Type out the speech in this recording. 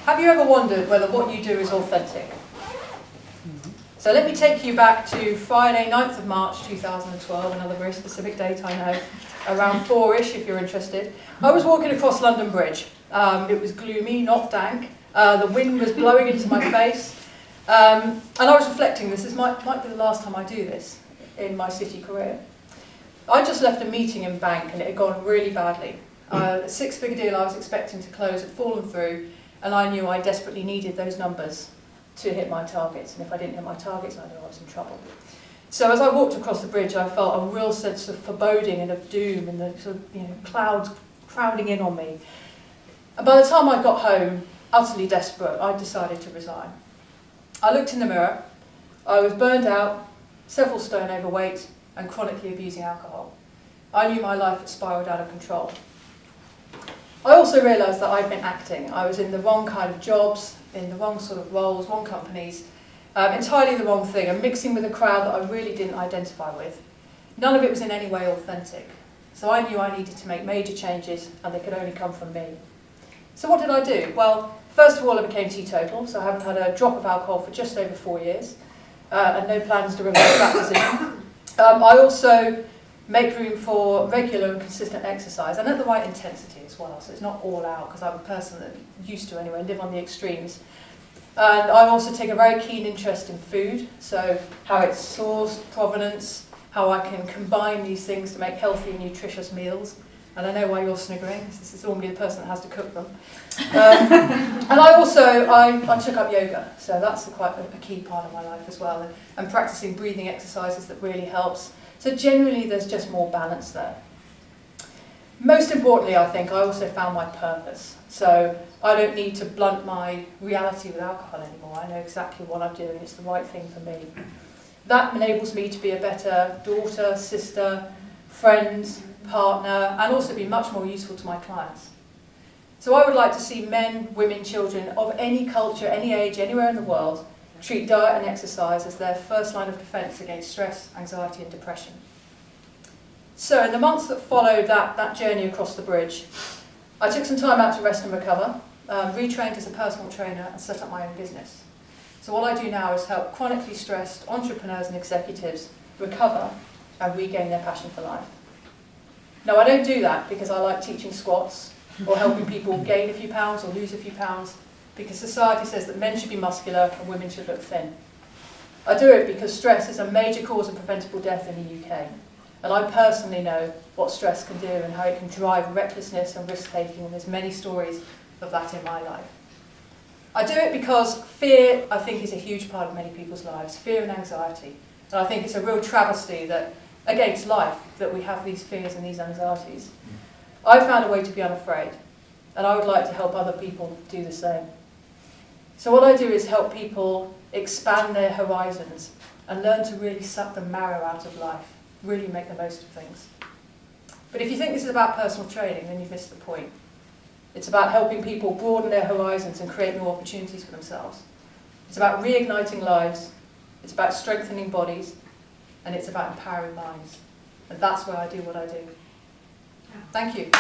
Have you ever wondered whether what you do is authentic? So let me take you back to Friday, 9th of March 2012, another very specific date I know, around 4-ish if you're interested. I was walking across London Bridge. It was gloomy, not dank. The wind was blowing into my face. And I was reflecting, this might be the last time I do this in my city career. I just left a meeting in bank and it had gone really badly. A 6-figure deal I was expecting to close had fallen through, and I knew I desperately needed those numbers to hit my targets, and if I didn't hit my targets, I knew I was in trouble. So as I walked across the bridge, I felt a real sense of foreboding and of doom, and the sort of, clouds crowding in on me. And by the time I got home, utterly desperate, I decided to resign. I looked in the mirror. I was burned out, several stone overweight, and chronically abusing alcohol. I knew my life had spiralled out of control. I also realised that I'd been acting. I was in the wrong kind of jobs, in the wrong sort of roles, wrong companies, entirely the wrong thing, and mixing with a crowd that I really didn't identify with. None of it was in any way authentic. So I knew I needed to make major changes, and they could only come from me. So what did I do? Well, first of all, I became teetotal, so I haven't had a drop of alcohol for just over 4 years, and no plans to reverse that position. I also make room for regular and consistent exercise, and at the right intensity as well, so it's not all out, because I'm a person that used to anyway, live on the extremes. And I also take a very keen interest in food, so how it's sourced, provenance, how I can combine these things to make healthy and nutritious meals. And I know why you're sniggering, this is normally the person that has to cook them. And I took up yoga, so that's quite a key part of my life as well, and practicing breathing exercises that really helps. So generally there's just more balance there. Most importantly, I think, I also found my purpose. So I don't need to blunt my reality with alcohol anymore. I know exactly what I'm doing, it's the right thing for me. That enables me to be a better daughter, sister, friend, partner, and also be much more useful to my clients. So I would like to see men, women, children of any culture, any age, anywhere in the world, treat diet and exercise as their first line of defence against stress, anxiety and depression. So in the months that followed that journey across the bridge, I took some time out to rest and recover, retrained as a personal trainer and set up my own business. So what I do now is help chronically stressed entrepreneurs and executives recover and regain their passion for life. Now I don't do that because I like teaching squats or helping people gain a few pounds or lose a few pounds, because society says that men should be muscular and women should look thin. I do it because stress is a major cause of preventable death in the UK. And I personally know what stress can do and how it can drive recklessness and risk-taking, and there's many stories of that in my life. I do it because fear, I think, is a huge part of many people's lives, fear and anxiety. And I think it's a real travesty that, against life, that we have these fears and these anxieties. I found a way to be unafraid, and I would like to help other people do the same. So what I do is help people expand their horizons and learn to really suck the marrow out of life, really make the most of things. But if you think this is about personal training, then you've missed the point. It's about helping people broaden their horizons and create new opportunities for themselves. It's about reigniting lives, it's about strengthening bodies, and it's about empowering minds. And that's why I do what I do. Thank you.